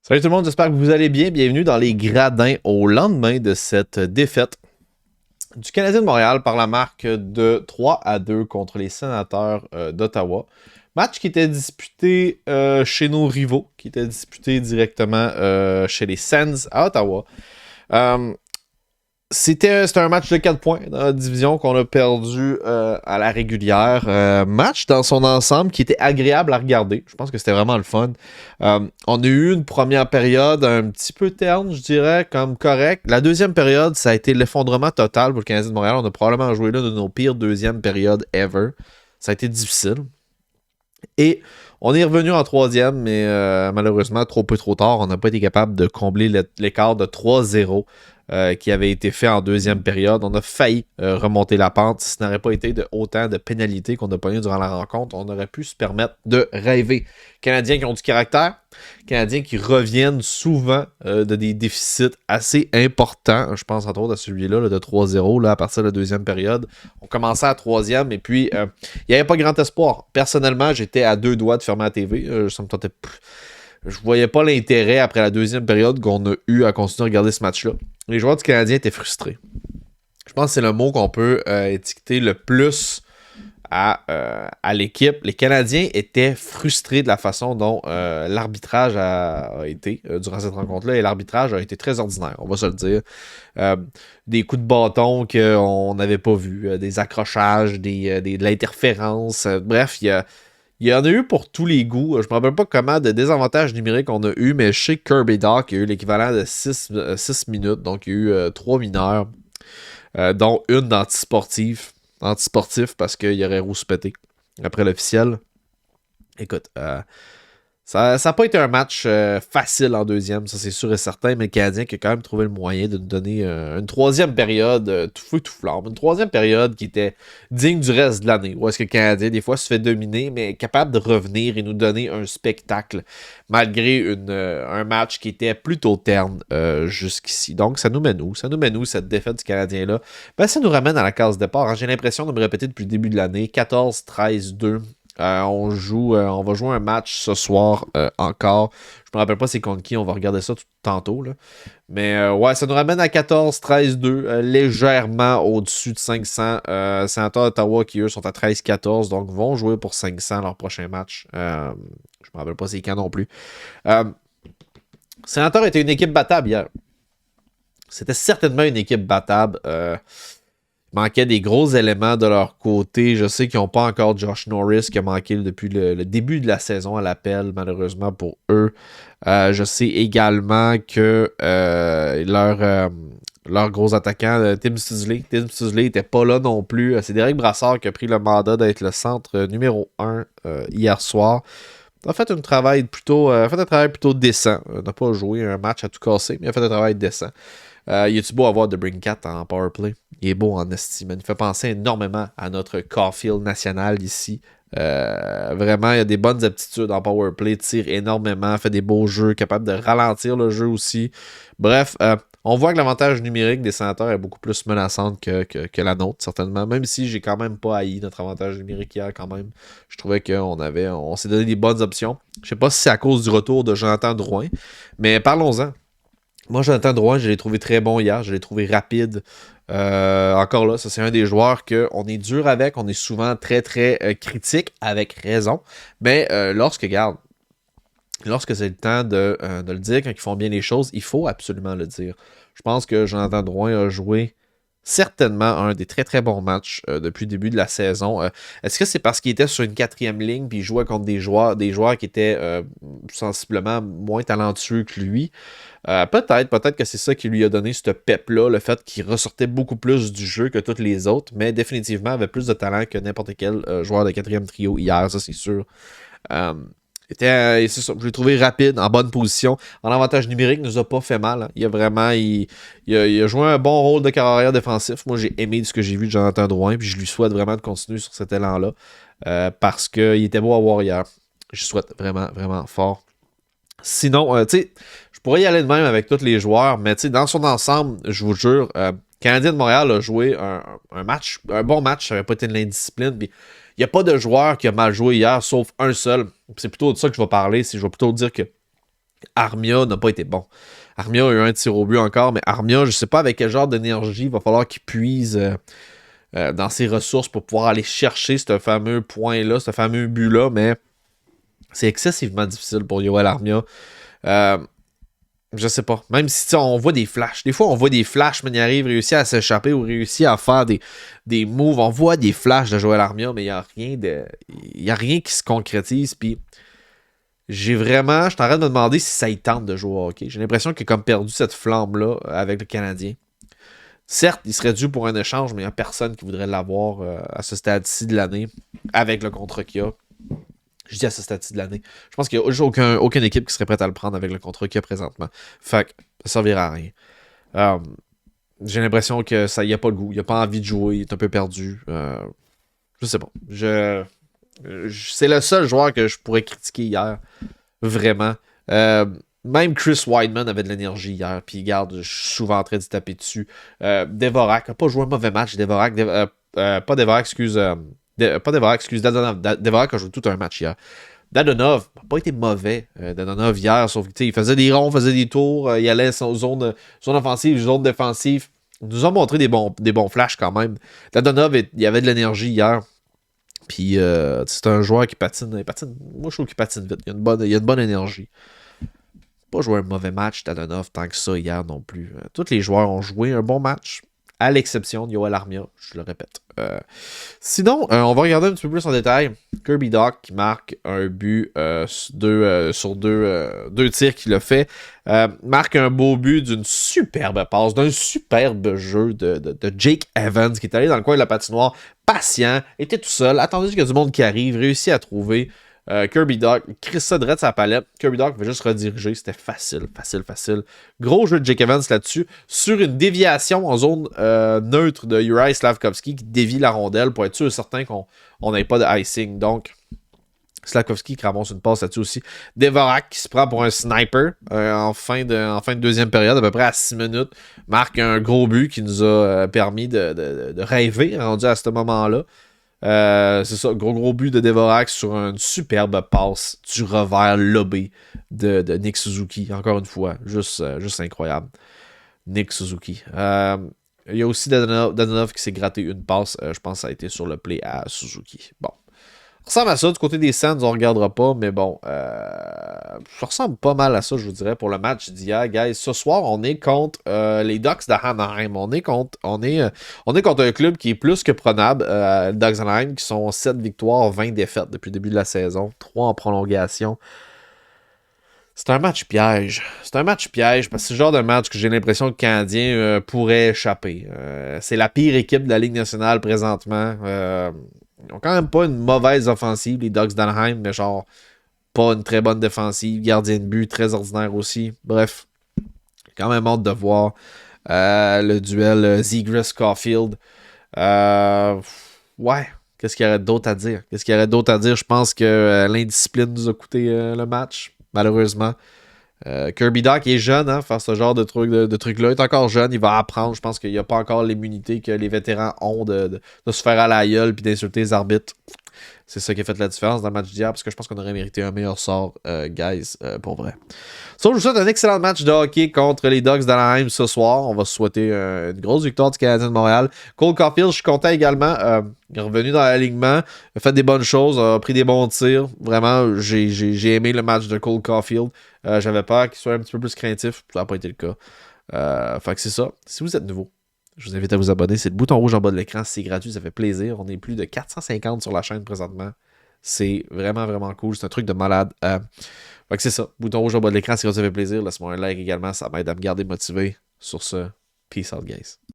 Salut tout le monde, j'espère que vous allez bien. Bienvenue dans les gradins au lendemain de cette défaite du Canadien de Montréal par la marque de 3-2 contre les Sénateurs d'Ottawa. Match qui était disputé chez nos rivaux, qui était disputé directement chez les Sens à Ottawa. C'était un match de 4 points dans la division qu'on a perdu à la régulière. Match dans son ensemble qui était agréable à regarder. Je pense que c'était vraiment le fun. On a eu une première période un petit peu terne, je dirais, comme correct. La deuxième période, ça a été l'effondrement total pour le Canadien de Montréal. On a probablement joué l'une de nos pires deuxièmes périodes ever. Ça a été difficile. Et on est revenu en troisième, mais malheureusement, trop peu trop tard. On n'a pas été capable de combler l'écart de 3-0 qui avait été fait en deuxième période. On a failli remonter la pente. Si ce n'aurait pas été de autant de pénalités qu'on a pognées durant la rencontre, on aurait pu se permettre de rêver. Canadiens qui ont du caractère, Canadiens qui reviennent souvent de des déficits assez importants. Je pense entre autres à celui-là là, de 3-0 là, à partir de la deuxième période. On commençait à troisième et puis il n'y avait pas grand espoir. Personnellement, j'étais à 2 doigts de fermer la TV. Ça me tentait. Je voyais pas l'intérêt après la deuxième période qu'on a eu à continuer à regarder ce match-là. Les joueurs du Canadien étaient frustrés. Je pense que c'est le mot qu'on peut étiqueter le plus à l'équipe. Les Canadiens étaient frustrés de la façon dont l'arbitrage a été durant cette rencontre-là. Et l'arbitrage a été très ordinaire, on va se le dire. Des coups de bâton qu'on n'avait pas vus, des accrochages, de l'interférence. Bref, il y en a eu pour tous les goûts. Je ne me rappelle pas comment de désavantages numériques on a eu, mais je sais que Kirby Doc a eu l'équivalent de 6 minutes. Donc, il y a eu 3 mineurs, dont une d'antisportif. Antisportif parce qu'il aurait rouspété après l'officiel. Écoute, ça n'a pas été un match facile en deuxième, ça c'est sûr et certain, mais le Canadien qui a quand même trouvé le moyen de nous donner une troisième période tout feu tout flamme. Une troisième période qui était digne du reste de l'année. Où est-ce que le Canadien, des fois, se fait dominer, mais capable de revenir et nous donner un spectacle, malgré un match qui était plutôt terne jusqu'ici. Donc, ça nous mène où? Ça nous mène où, cette défaite du Canadien-là? Ben, ça nous ramène à la case départ. Hein. J'ai l'impression de me répéter depuis le début de l'année. 14-13-2. On va jouer un match ce soir encore. Je me rappelle pas c'est contre qui, on va regarder ça tout tantôt. Là. Mais ouais, ça nous ramène à 14-13-2, légèrement au-dessus de 500. Sénateurs d'Ottawa qui eux sont à 13-14, donc vont jouer pour 500 leur prochain match. Je me rappelle pas c'est quand non plus. Sénateurs était une équipe battable hier. C'était certainement une équipe battable. Il manquait des gros éléments de leur côté. Je sais qu'ils n'ont pas encore Josh Norris qui a manqué depuis le début de la saison à l'appel, malheureusement pour eux. Je sais également que leur gros attaquant, Tim Stützle n'était pas là non plus. C'est Derek Brassard qui a pris le mandat d'être le centre numéro 1 hier soir. Il a fait un travail plutôt décent. Il n'a pas joué un match à tout casser, mais il a fait un travail décent. Il est-tu beau avoir de Brinkat en powerplay? Il est beau en estime. Il me fait penser énormément à notre Caulfield national ici. Vraiment, il a des bonnes aptitudes en powerplay, tire énormément, fait des beaux jeux, capable de ralentir le jeu aussi. Bref, on voit que l'avantage numérique des Sénateurs est beaucoup plus menaçante que la nôtre, certainement. Même si j'ai quand même pas haï notre avantage numérique hier, quand même. Je trouvais on s'est donné des bonnes options. Je sais pas si c'est à cause du retour de Jonathan Drouin, mais parlons-en. Moi, Jonathan Drouin, je l'ai trouvé très bon hier. Je l'ai trouvé rapide. Encore là, ça c'est un des joueurs qu'on est dur avec. On est souvent très, très critique, avec raison. Mais lorsque c'est le temps de le dire, quand ils font bien les choses, il faut absolument le dire. Je pense que Jonathan Drouin a joué certainement un des très très bons matchs depuis le début de la saison. Est-ce que c'est parce qu'il était sur une quatrième ligne puis il jouait contre des joueurs qui étaient sensiblement moins talentueux que lui? Peut-être que c'est ça qui lui a donné ce pep-là, le fait qu'il ressortait beaucoup plus du jeu que tous les autres, mais définitivement avait plus de talent que n'importe quel joueur de quatrième trio hier, ça c'est sûr. C'est ça, je l'ai trouvé rapide, en bonne position. En avantage numérique, ne nous a pas fait mal. Hein. Il a joué un bon rôle de carrière défensif. Moi, j'ai aimé ce que j'ai vu de Jonathan Drouin, puis je lui souhaite vraiment de continuer sur cet élan-là, parce qu'il était beau à voir hier. Je souhaite vraiment, vraiment fort. Sinon, tu sais, je pourrais y aller de même avec tous les joueurs, mais tu sais, dans son ensemble, je vous jure, Canadien de Montréal a joué un bon match, ça n'avait pas été de l'indiscipline, puis il n'y a pas de joueur qui a mal joué hier, sauf un seul. C'est plutôt de ça que je vais parler. Je vais plutôt dire que Armia n'a pas été bon. Armia a eu un tir au but encore, mais Armia, je sais pas avec quel genre d'énergie il va falloir qu'il puise dans ses ressources pour pouvoir aller chercher ce fameux point-là, ce fameux but-là, mais c'est excessivement difficile pour Yoel Armia. Je sais pas. Même si on voit des flashs. Des fois, on voit des flashs, mais il arrive, réussit à s'échapper ou réussit à faire des moves. On voit des flashs de Joel Armia, mais il n'y a rien qui se concrétise. Puis, je suis en train de me demander si ça y tente de jouer au hockey. J'ai l'impression qu'il a comme perdu cette flamme-là avec le Canadien. Certes, il serait dû pour un échange, mais il n'y a personne qui voudrait l'avoir à ce stade-ci de l'année avec le contrat qu'il a. Je dis à ce stade-ci de l'année. Je pense qu'il n'y a aucune équipe qui serait prête à le prendre avec le contrat qu'il y a présentement. Fait que ça servira à rien. J'ai l'impression que ça, il a pas le goût. Il a pas envie de jouer. Il est un peu perdu. Je sais pas. C'est le seul joueur que je pourrais critiquer hier. Vraiment. Même Chris Weidman avait de l'énergie hier. Puis regarde, je suis souvent en train de se taper dessus. Devorak n'a pas joué un mauvais match. Pas Devorak, excuse. Pas Devorak, excuse, Dadonov. Devorak a joué tout un match hier. Dadonov n'a pas été mauvais. Dadonov hier, sauf qu'il faisait des ronds, faisait des tours, il allait sur zone offensive, zone défensive. Il nous a montré des bons flashs quand même. Dadonov, il y avait de l'énergie hier. Puis c'est un joueur qui patine. Moi, je trouve qu'il patine vite. Il y a une bonne énergie. Pas joué un mauvais match, Dadonov, tant que ça hier non plus. Tous les joueurs ont joué un bon match. À l'exception de Yoel Armia, je le répète. Sinon, on va regarder un petit peu plus en détail. Kirby Dach qui marque un but sur deux tirs qu'il a fait. Marque un beau but d'une superbe passe, d'un superbe jeu de Jake Evans qui est allé dans le coin de la patinoire, patient, était tout seul, attendait qu'il y a du monde qui arrive, réussit à trouver Kirby Dach, crisse ça direct sa palette. Kirby Dach va juste rediriger. C'était facile. Gros jeu de Jake Evans là-dessus. Sur une déviation en zone neutre de Juraj Slafkovský qui dévie la rondelle pour être sûr et certain qu'on n'ait pas de icing. Donc, Slafkovský qui ramasse une passe là-dessus aussi. Devorak qui se prend pour un sniper en fin de deuxième période, à peu près à 6 minutes. Marque un gros but qui nous a permis de rêver rendu à ce moment-là. C'est ça, gros but de Devorak sur une superbe passe du revers lobé de Nick Suzuki, encore une fois, juste incroyable. Nick Suzuki. Il y a aussi Dadonov qui s'est gratté une passe, je pense que ça a été sur le play à Suzuki. Bon. Ça ressemble à ça, du côté des Sens, on regardera pas, mais bon, ça ressemble pas mal à ça, je vous dirais, pour le match d'hier, guys. Ce soir, on est contre les Ducks d'Anaheim. On est contre un club qui est plus que prenable, les Ducks d'Anaheim, qui sont 7 victoires, 20 défaites depuis le début de la saison, 3 en prolongation. C'est un match piège. Parce que c'est le genre de match que j'ai l'impression que le Canadien pourrait échapper. C'est la pire équipe de la Ligue nationale présentement. Ils n'ont quand même pas une mauvaise offensive, les Ducks d'Anaheim, mais genre pas une très bonne défensive. Gardien de but, très ordinaire aussi. Bref, quand même hâte de voir le duel Zegras-Caulfield. Ouais, qu'est-ce qu'il y aurait d'autre à dire? Je pense que l'indiscipline nous a coûté le match, malheureusement. Kirby Dach est jeune, hein, faire ce genre de truc-là. Il est encore jeune, il va apprendre. Je pense qu'il n'y a pas encore l'immunité que les vétérans ont de se faire à la gueule puis d'insulter les arbitres. C'est ça qui a fait la différence dans le match d'hier, parce que je pense qu'on aurait mérité un meilleur sort, guys, pour vrai. So, je vous souhaite un excellent match de hockey contre les Ducks d'Anaheim ce soir. On va se souhaiter une grosse victoire du Canadien de Montréal. Cole Caulfield, je suis content également. Il est revenu dans l'alignement, a fait des bonnes choses, a pris des bons tirs. Vraiment, j'ai aimé le match de Cole Caulfield. J'avais peur qu'il soit un petit peu plus craintif. Ça n'a pas été le cas. Fait que c'est ça. Si vous êtes nouveau, je vous invite à vous abonner. C'est le bouton rouge en bas de l'écran. C'est gratuit, ça fait plaisir. On est plus de 450 sur la chaîne présentement. C'est vraiment, vraiment cool. C'est un truc de malade. Fait que c'est ça. Bouton rouge en bas de l'écran, si ça fait plaisir. Laisse-moi un like également. Ça m'aide à me garder motivé. Sur ce, peace out, guys.